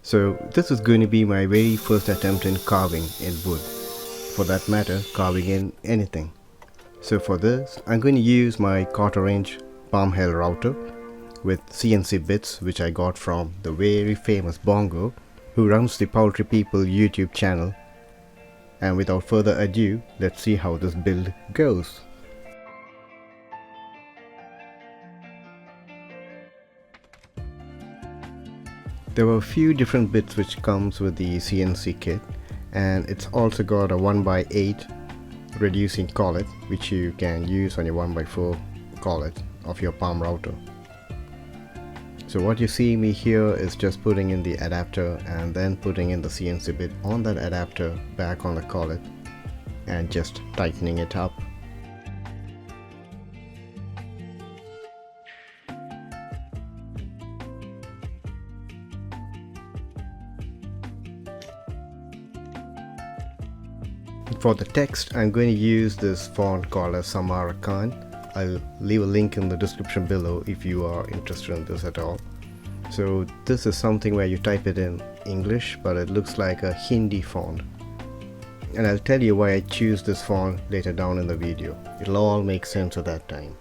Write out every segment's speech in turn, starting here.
So this is going to be my very first attempt in carving in wood. For that matter, carving in anything. So for this, I'm going to use my 1/4" palm-held router with CNC Bits, which I got from the very famous Bongo, who runs the Poultry People YouTube channel. And without further ado, let's see how this build goes. There were a few different bits which comes with the CNC kit, and it's also got a 1/8 reducing collet which you can use on your 1/4 collet of your palm router. So what you see me here is just putting in the adapter and then putting in the CNC bit on that adapter back on the collet and just tightening it up. For the text, I'm going to use this font called as Samarkan. I'll leave a link in the description below if you are interested in this at all. So this is something where you type it in English, but it looks like a Hindi font. And I'll tell you why I choose this font later down in the video. It'll all make sense at that time.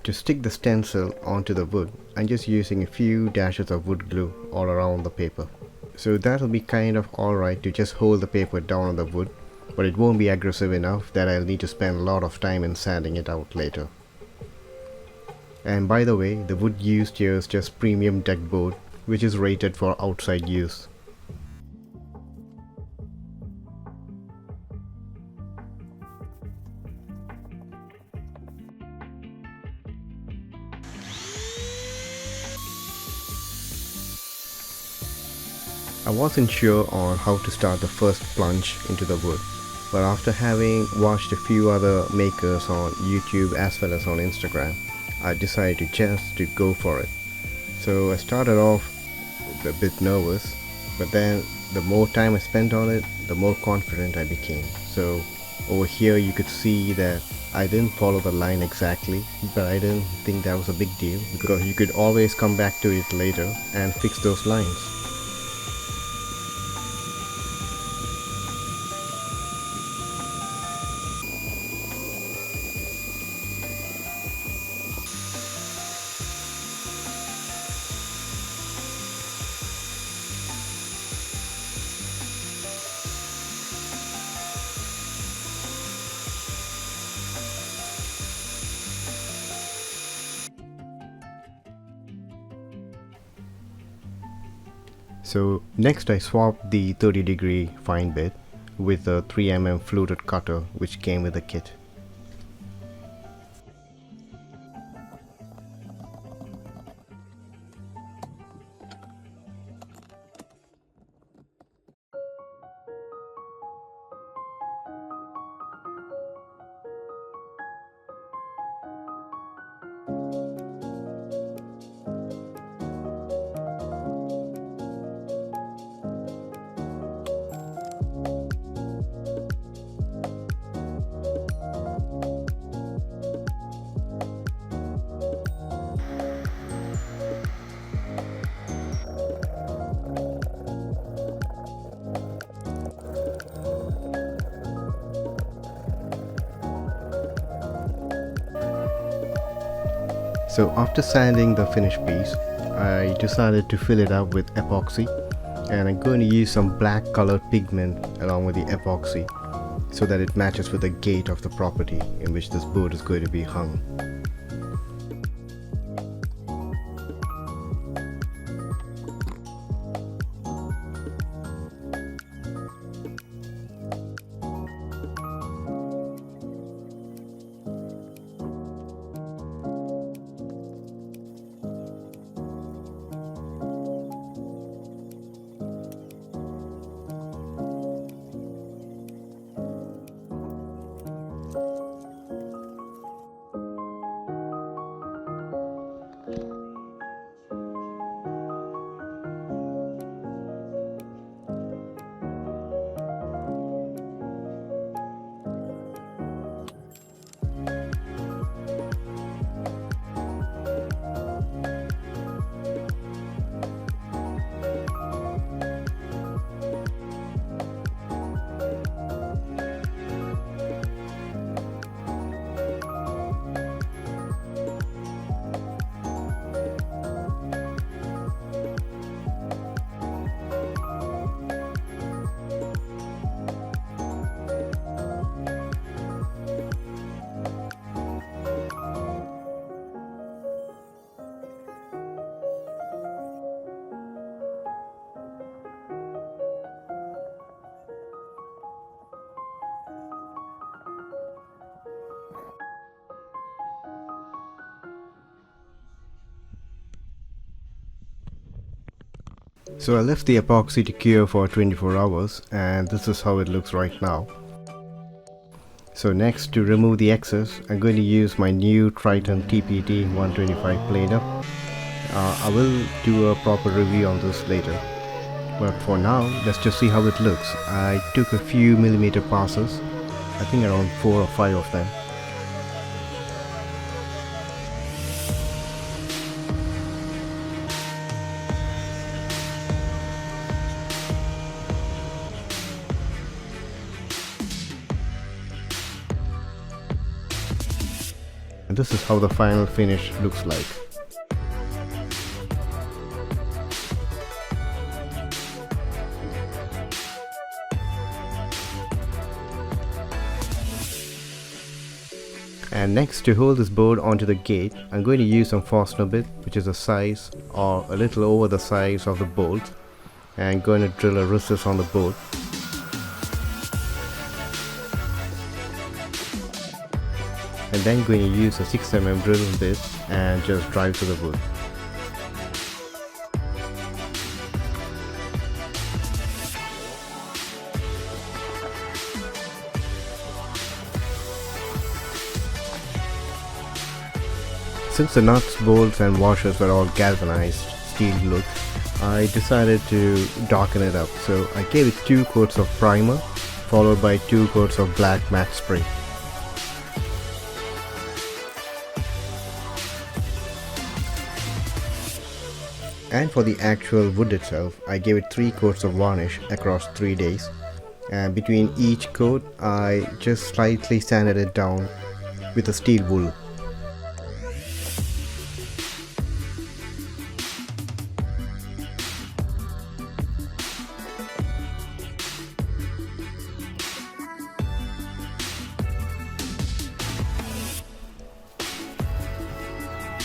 To stick the stencil onto the wood, I'm just using a few dashes of wood glue all around the paper. So that'll be kind of alright to just hold the paper down on the wood, but it won't be aggressive enough that I'll need to spend a lot of time in sanding it out later. And by the way, the wood used here is just premium deck board, which is rated for outside use. I wasn't sure on how to start the first plunge into the wood, but after having watched a few other makers on YouTube as well as on Instagram, I decided to go for it. So I started off a bit nervous, but then the more time I spent on it, the more confident I became. So over here you could see that I didn't follow the line exactly, but I didn't think that was a big deal because you could always come back to it later and fix those lines. So next I swapped the 30-degree fine bit with a 3mm fluted cutter which came with the kit. So after sanding the finished piece, I decided to fill it up with epoxy, and I'm going to use some black colored pigment along with the epoxy so that it matches with the gate of the property in which this board is going to be hung. So I left the epoxy to cure for 24 hours and this is how it looks right now. So next, to remove the excess, I'm going to use my new Triton TPT 125 planer. I will do a proper review on this later. But for now, let's just see how it looks. I took a few millimeter passes, I think around 4 or 5 of them. And this is how the final finish looks like. And next, to hold this board onto the gate, I'm going to use some fastener bit, which is a size or a little over the size of the bolt, and going to drill a recess on the board. And then going to use a 6mm drill bit and just drive to the wood. Since the nuts, bolts and washers were all galvanized steel look, I decided to darken it up. So I gave it 2 coats of primer followed by 2 coats of black matte spray. And for the actual wood itself, I gave it 3 coats of varnish across 3 days. And between each coat, I just slightly sanded it down with a steel wool.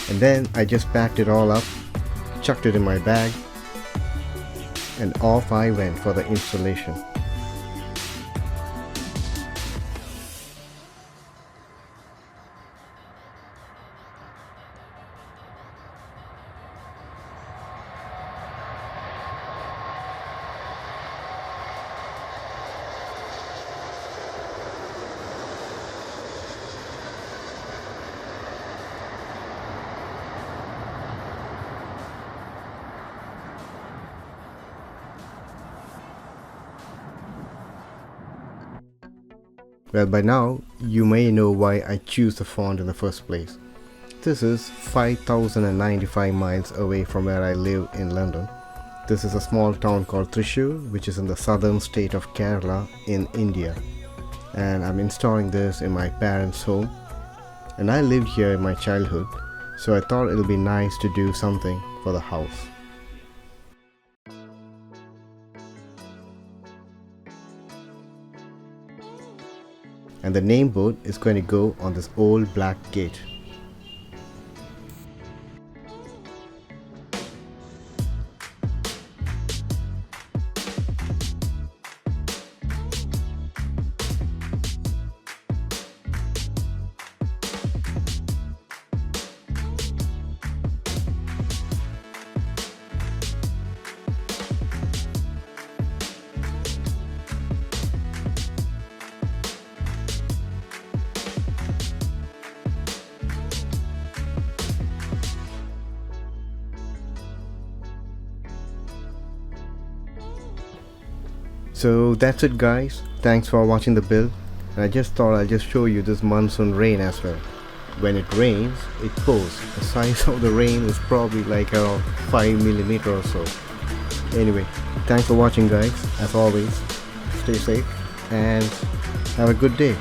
And then I just packed it all up, chucked it in my bag, and off I went for the installation. Well, by now you may know why I choose the font in the first place. This is 5095 miles away from where I live in London. This is a small town called Thrissur, which is in the southern state of Kerala in India. And I'm installing this in my parents' home. And I lived here in my childhood, so I thought it'll be nice to do something for the house. And the name board is going to go on this old black gate. So that's it guys, thanks for watching the build. And I just thought I'll just show you this monsoon rain as well. When it rains, it pours. The size of the rain is probably like around 5mm or so. Anyway, thanks for watching guys. As always, stay safe and have a good day.